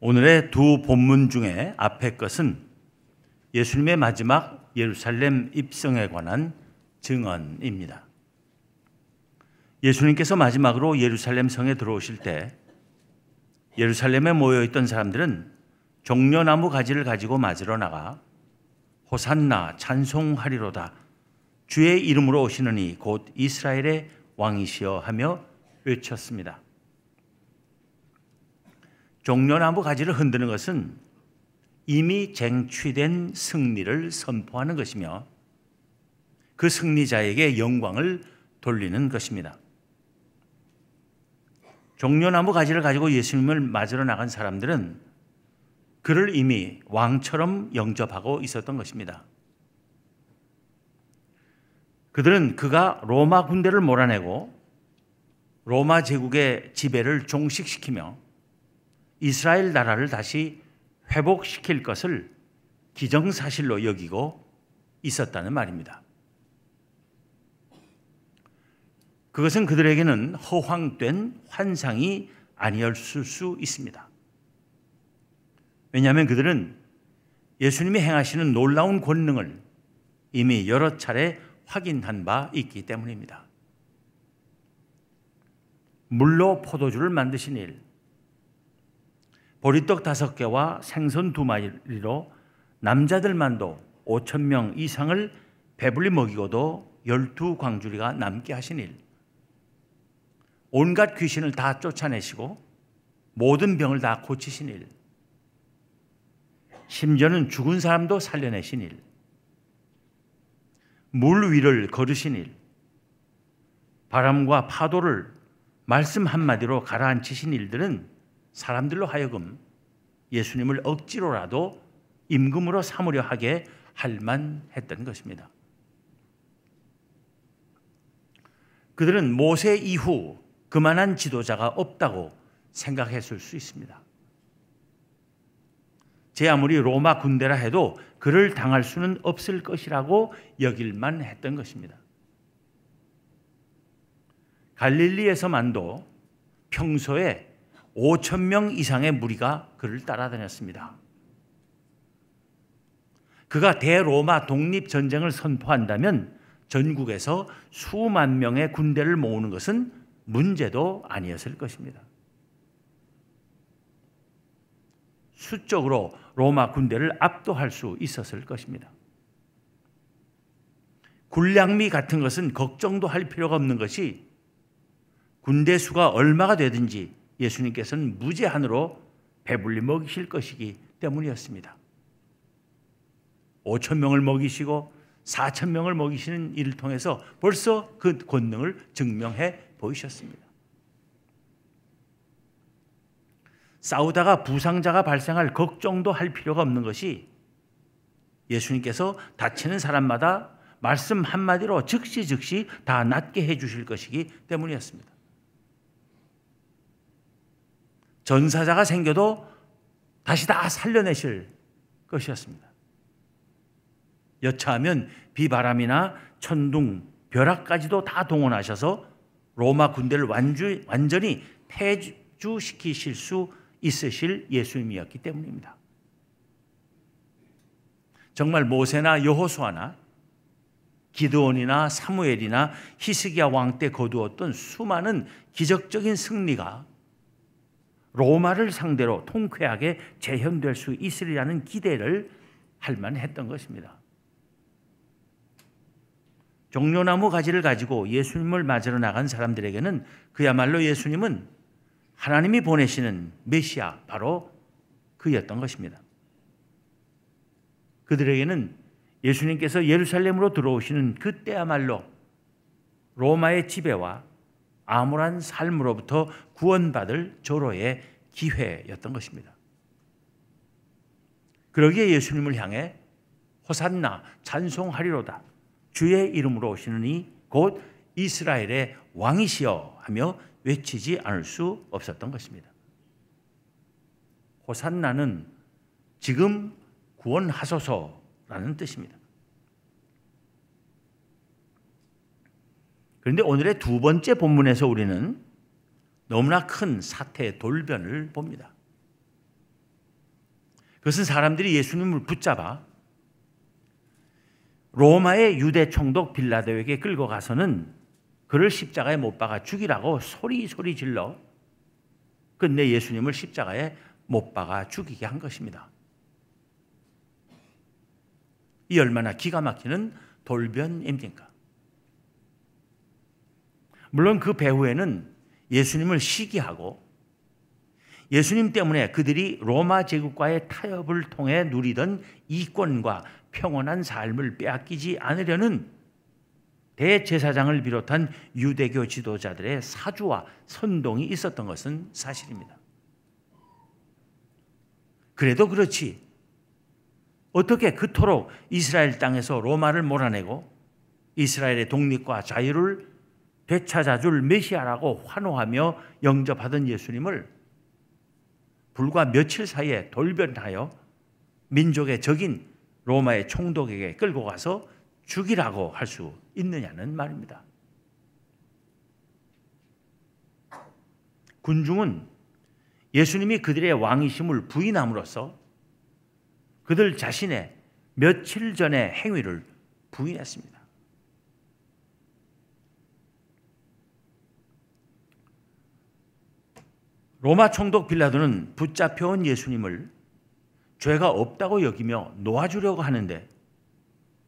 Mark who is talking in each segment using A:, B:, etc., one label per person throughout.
A: 오늘의 두 본문 중에 앞의 것은 예수님의 마지막 예루살렘 입성에 관한 증언입니다. 예수님께서 마지막으로 예루살렘 성에 들어오실 때 예루살렘에 모여있던 사람들은 종려나무 가지를 가지고 맞으러 나가 호산나 찬송하리로다 주의 이름으로 오시는 이 곧 이스라엘의 왕이시여 하며 외쳤습니다. 종려나무 가지를 흔드는 것은 이미 쟁취된 승리를 선포하는 것이며 그 승리자에게 영광을 돌리는 것입니다. 종려나무 가지를 가지고 예수님을 맞으러 나간 사람들은 그를 이미 왕처럼 영접하고 있었던 것입니다. 그들은 그가 로마 군대를 몰아내고 로마 제국의 지배를 종식시키며 이스라엘 나라를 다시 회복시킬 것을 기정사실로 여기고 있었다는 말입니다. 그것은 그들에게는 허황된 환상이 아니었을 수 있습니다. 왜냐하면 그들은 예수님이 행하시는 놀라운 권능을 이미 여러 차례 확인한 바 있기 때문입니다. 물로 포도주를 만드신 일, 보리떡 5개와 생선 2마리로 남자들만도 5,000명 이상을 배불리 먹이고도 12광주리가 남게 하신 일, 온갖 귀신을 다 쫓아내시고 모든 병을 다 고치신 일, 심지어는 죽은 사람도 살려내신 일, 물 위를 걸으신 일, 바람과 파도를 말씀 한마디로 가라앉히신 일들은 사람들로 하여금 예수님을 억지로라도 임금으로 삼으려 하게 할 만했던 것입니다. 그들은 모세 이후 그만한 지도자가 없다고 생각했을 수 있습니다. 제 아무리 로마 군대라 해도 그를 당할 수는 없을 것이라고 여길만 했던 것입니다. 갈릴리에서만도 평소에 5,000명 이상의 무리가 그를 따라다녔습니다. 그가 대로마 독립전쟁을 선포한다면 전국에서 수만 명의 군대를 모으는 것은 문제도 아니었을 것입니다. 수적으로 로마 군대를 압도할 수 있었을 것입니다. 군량미 같은 것은 걱정도 할 필요가 없는 것이 군대 수가 얼마가 되든지 예수님께서는 무제한으로 배불리 먹이실 것이기 때문이었습니다. 5,000명을 먹이시고 4,000명을 먹이시는 일을 통해서 벌써 그 권능을 증명해 보이셨습니다. 싸우다가 부상자가 발생할 걱정도 할 필요가 없는 것이 예수님께서 다치는 사람마다 말씀 한마디로 즉시 다 낫게 해 주실 것이기 때문이었습니다. 전사자가 생겨도 다시 다 살려내실 것이었습니다. 여차하면 비바람이나 천둥, 벼락까지도 다 동원하셔서 로마 군대를 완전히 폐주시키실 수 있으실 예수님이었기 때문입니다. 정말 모세나 여호수아나 기드온이나 사무엘이나 히스기야 왕 때 거두었던 수많은 기적적인 승리가 로마를 상대로 통쾌하게 재현될 수 있으리라는 기대를 할 만했던 것입니다. 종려나무 가지를 가지고 예수님을 맞으러 나간 사람들에게는 그야말로 예수님은 하나님이 보내시는 메시아, 바로 그였던 것입니다. 그들에게는 예수님께서 예루살렘으로 들어오시는 그때야말로 로마의 지배와 암울한 삶으로부터 구원받을 조로의 기회였던 것입니다. 그러기에 예수님을 향해 호산나 찬송하리로다 주의 이름으로 오시는 이 곧 이스라엘의 왕이시여 하며 외치지 않을 수 없었던 것입니다. 호산나는 지금 구원하소서라는 뜻입니다. 그런데 오늘의 두 번째 본문에서 우리는 너무나 큰 사태의 돌변을 봅니다. 그것은 사람들이 예수님을 붙잡아 로마의 유대 총독 빌라도에게 끌고 가서는 그를 십자가에 못 박아 죽이라고 소리 질러 끝내 예수님을 십자가에 못 박아 죽이게 한 것입니다. 이 얼마나 기가 막히는 돌변입니까? 물론 그 배후에는 예수님을 시기하고 예수님 때문에 그들이 로마 제국과의 타협을 통해 누리던 이권과 평온한 삶을 빼앗기지 않으려는 대제사장을 비롯한 유대교 지도자들의 사주와 선동이 있었던 것은 사실입니다. 그래도 그렇지 어떻게 그토록 이스라엘 땅에서 로마를 몰아내고 이스라엘의 독립과 자유를 되찾아줄 메시아라고 환호하며 영접하던 예수님을 불과 며칠 사이에 돌변하여 민족의 적인 로마의 총독에게 끌고 가서 죽이라고 할 수 있느냐는 말입니다. 군중은 예수님이 그들의 왕이심을 부인함으로써 그들 자신의 며칠 전의 행위를 부인했습니다. 로마 총독 빌라도는 붙잡혀온 예수님을 죄가 없다고 여기며 놓아주려고 하는데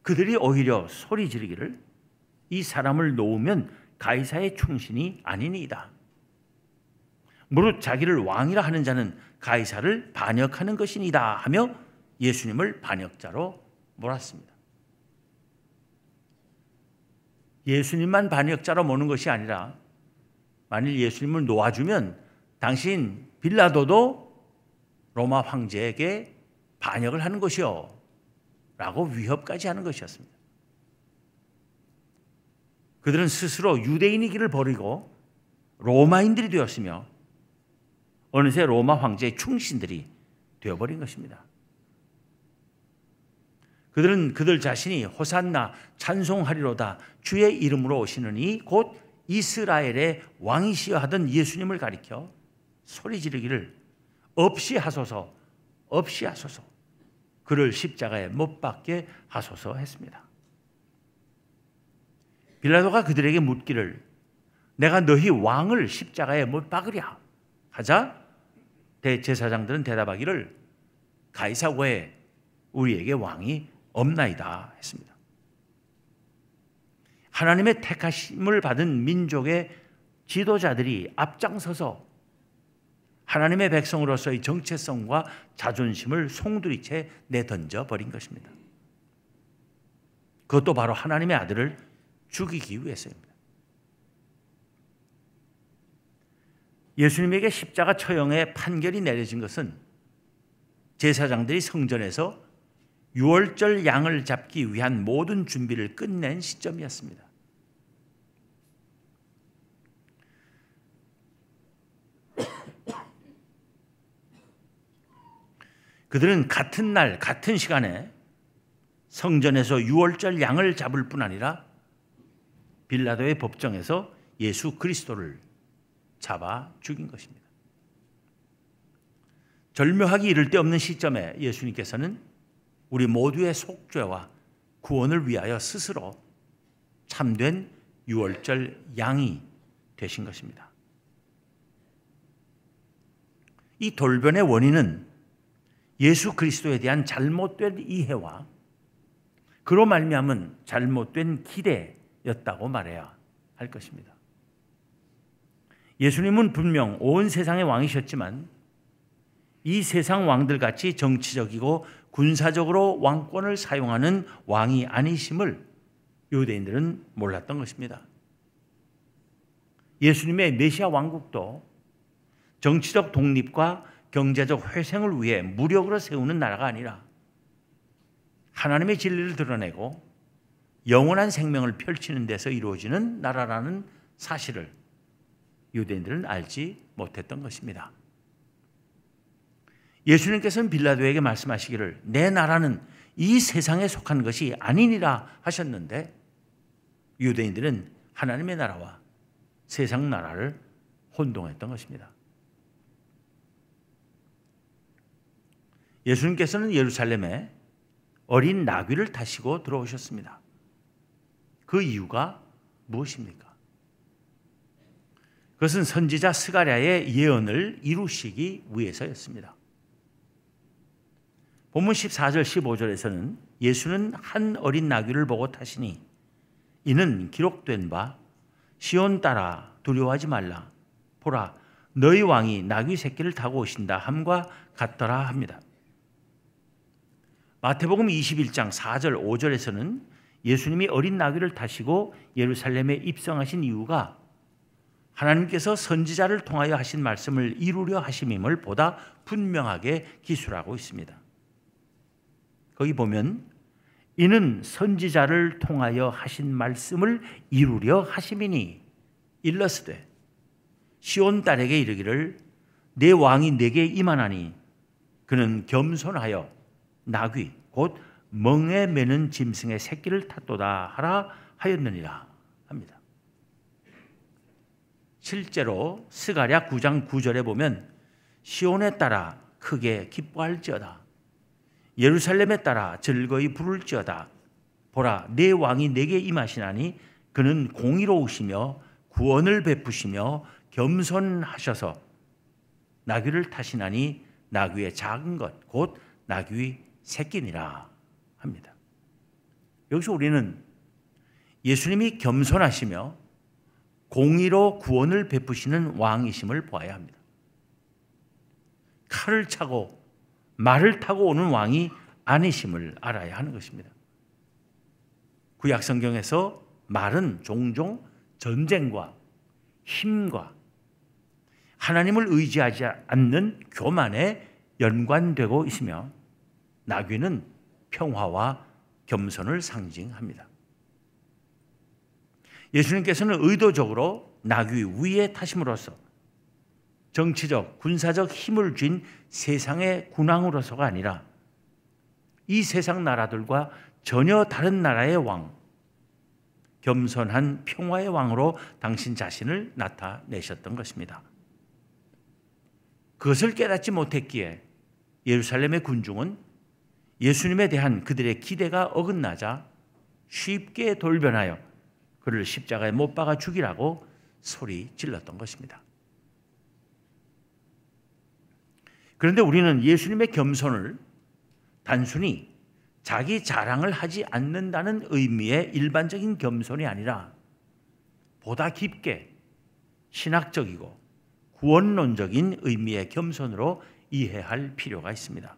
A: 그들이 오히려 소리 지르기를 이 사람을 놓으면 가이사의 충신이 아니니이다. 무릇 자기를 왕이라 하는 자는 가이사를 반역하는 것이니다 하며 예수님을 반역자로 몰았습니다. 예수님만 반역자로 모는 것이 아니라 만일 예수님을 놓아주면 당신 빌라도도 로마 황제에게 반역을 하는 것이요 라고 위협까지 하는 것이었습니다. 그들은 스스로 유대인이기를 버리고 로마인들이 되었으며 어느새 로마 황제의 충신들이 되어버린 것입니다. 그들은 그들 자신이 호산나 찬송하리로다 주의 이름으로 오시는 이 곧 이스라엘의 왕이시여 하던 예수님을 가리켜 소리 지르기를 없이 하소서 없이 하소서 그를 십자가에 못 박게 하소서 했습니다. 빌라도가 그들에게 묻기를 내가 너희 왕을 십자가에 못 박으랴 하자 대제사장들은 대답하기를 가이사 외에 우리에게 왕이 없나이다 했습니다. 하나님의 택하심을 받은 민족의 지도자들이 앞장서서 하나님의 백성으로서의 정체성과 자존심을 송두리째 내던져 버린 것입니다. 그것도 바로 하나님의 아들을 죽이기 위해서입니다. 예수님에게 십자가 처형의 판결이 내려진 것은 제사장들이 성전에서 유월절 양을 잡기 위한 모든 준비를 끝낸 시점이었습니다. 그들은 같은 날 같은 시간에 성전에서 유월절 양을 잡을 뿐 아니라 빌라도의 법정에서 예수 그리스도를 잡아 죽인 것입니다. 절묘하기 이를 데 없는 시점에 예수님께서는 우리 모두의 속죄와 구원을 위하여 스스로 참된 유월절 양이 되신 것입니다. 이 돌변의 원인은 예수 그리스도에 대한 잘못된 이해와 그로 말미암은 잘못된 기대였다고 말해야 할 것입니다. 예수님은 분명 온 세상의 왕이셨지만 이 세상 왕들같이 정치적이고 군사적으로 왕권을 사용하는 왕이 아니심을 유대인들은 몰랐던 것입니다. 예수님의 메시아 왕국도 정치적 독립과 경제적 회생을 위해 무력으로 세우는 나라가 아니라 하나님의 진리를 드러내고 영원한 생명을 펼치는 데서 이루어지는 나라라는 사실을 유대인들은 알지 못했던 것입니다. 예수님께서는 빌라도에게 말씀하시기를 내 나라는 이 세상에 속한 것이 아니니라 하셨는데 유대인들은 하나님의 나라와 세상 나라를 혼동했던 것입니다. 예수님께서는 예루살렘에 어린 나귀를 타시고 들어오셨습니다. 그 이유가 무엇입니까? 그것은 선지자 스가랴의 예언을 이루시기 위해서였습니다. 본문 14절 15절에서는 예수는 한 어린 나귀를 보고 타시니 이는 기록된 바 시온 딸아 두려워하지 말라 보라 너희 왕이 나귀 새끼를 타고 오신다 함과 같더라 합니다. 마태복음 21장 4절 5절에서는 예수님이 어린 나귀를 타시고 예루살렘에 입성하신 이유가 하나님께서 선지자를 통하여 하신 말씀을 이루려 하심임을 보다 분명하게 기술하고 있습니다. 거기 보면 이는 선지자를 통하여 하신 말씀을 이루려 하심이니 일러스되 시온 딸에게 이르기를 내 왕이 내게 임하나니 그는 겸손하여 나귀 곧 멍에 매는 짐승의 새끼를 탔도다 하라 하였느니라 합니다. 실제로 스가랴 9장 9절에 보면 시온에 따라 크게 기뻐할지어다 예루살렘에 따라 즐거이 부를지어다 보라 내 왕이 내게 임하시나니 그는 공의로우시며 구원을 베푸시며 겸손하셔서 나귀를 타시나니 나귀의 작은 것 곧 나귀 새끼니라 합니다. 여기서 우리는 예수님이 겸손하시며 공의로 구원을 베푸시는 왕이심을 보아야 합니다. 칼을 차고 말을 타고 오는 왕이 아니심을 알아야 하는 것입니다. 구약 성경에서 말은 종종 전쟁과 힘과 하나님을 의지하지 않는 교만에 연관되고 있으며 나귀는 평화와 겸손을 상징합니다. 예수님께서는 의도적으로 나귀 위에 타심으로써 정치적, 군사적 힘을 쥔 세상의 군왕으로서가 아니라 이 세상 나라들과 전혀 다른 나라의 왕, 겸손한 평화의 왕으로 당신 자신을 나타내셨던 것입니다. 그것을 깨닫지 못했기에 예루살렘의 군중은 예수님에 대한 그들의 기대가 어긋나자 쉽게 돌변하여 그를 십자가에 못 박아 죽이라고 소리 질렀던 것입니다. 그런데 우리는 예수님의 겸손을 단순히 자기 자랑을 하지 않는다는 의미의 일반적인 겸손이 아니라 보다 깊게 신학적이고 구원론적인 의미의 겸손으로 이해할 필요가 있습니다.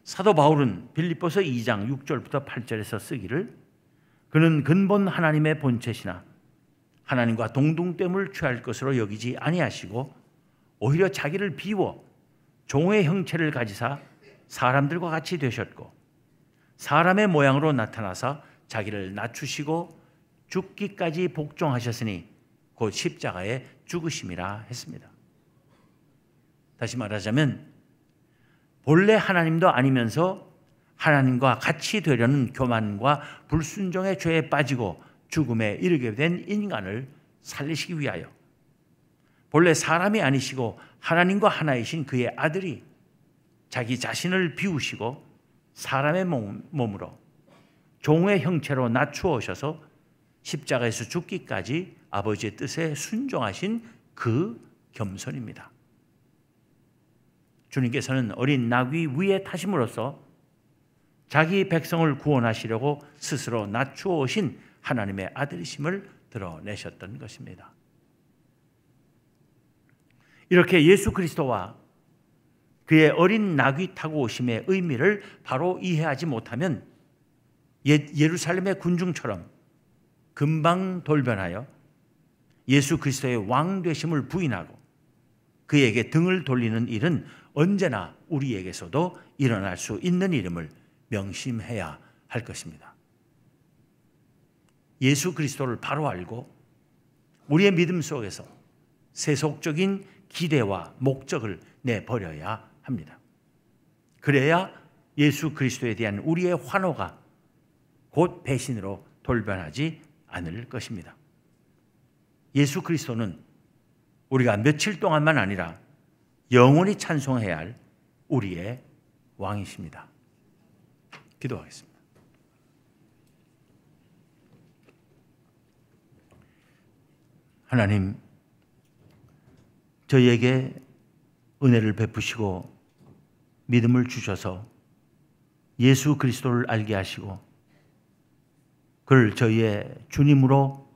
A: 사도 바울은 빌립보서 2장 6절부터 8절에서 쓰기를 그는 근본 하나님의 본체시나 하나님과 동등됨을 취할 것으로 여기지 아니하시고 오히려 자기를 비워 종의 형체를 가지사 사람들과 같이 되셨고 사람의 모양으로 나타나사 자기를 낮추시고 죽기까지 복종하셨으니 곧 십자가에 죽으심이라 했습니다. 다시 말하자면 본래 하나님도 아니면서 하나님과 같이 되려는 교만과 불순종의 죄에 빠지고 죽음에 이르게 된 인간을 살리시기 위하여 본래 사람이 아니시고 하나님과 하나이신 그의 아들이 자기 자신을 비우시고 사람의 몸으로 종의 형체로 낮추어 오셔서 십자가에서 죽기까지 아버지의 뜻에 순종하신 그 겸손입니다. 주님께서는 어린 나귀 위에 타심으로써 자기 백성을 구원하시려고 스스로 낮추어 오신 하나님의 아들이심을 드러내셨던 것입니다. 이렇게 예수 그리스도와 그의 어린 나귀 타고 오심의 의미를 바로 이해하지 못하면 예루살렘의 군중처럼 금방 돌변하여 예수 그리스도의 왕 되심을 부인하고 그에게 등을 돌리는 일은 언제나 우리에게서도 일어날 수 있는 일임을 명심해야 할 것입니다. 예수 그리스도를 바로 알고 우리의 믿음 속에서 세속적인 기대와 목적을 내버려야 합니다. 그래야 예수 그리스도에 대한 우리의 환호가 곧 배신으로 돌변하지 않을 것입니다. 예수 그리스도는 우리가 며칠 동안만 아니라 영원히 찬송해야 할 우리의 왕이십니다. 기도하겠습니다. 하나님, 저희에게 은혜를 베푸시고 믿음을 주셔서 예수 그리스도를 알게 하시고 그를 저희의 주님으로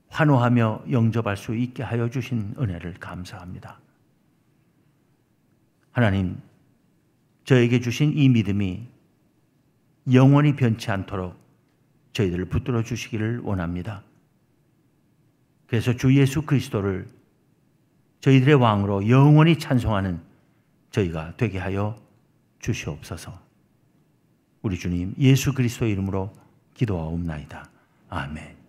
A: 환호하며 영접할 수 있게 하여 주신 은혜를 감사합니다. 하나님, 저에게 주신 이 믿음이 영원히 변치 않도록 저희들을 붙들어 주시기를 원합니다. 그래서 주 예수 그리스도를 저희들의 왕으로 영원히 찬송하는 저희가 되게 하여 주시옵소서. 우리 주님 예수 그리스도 이름으로 기도하옵나이다. 아멘.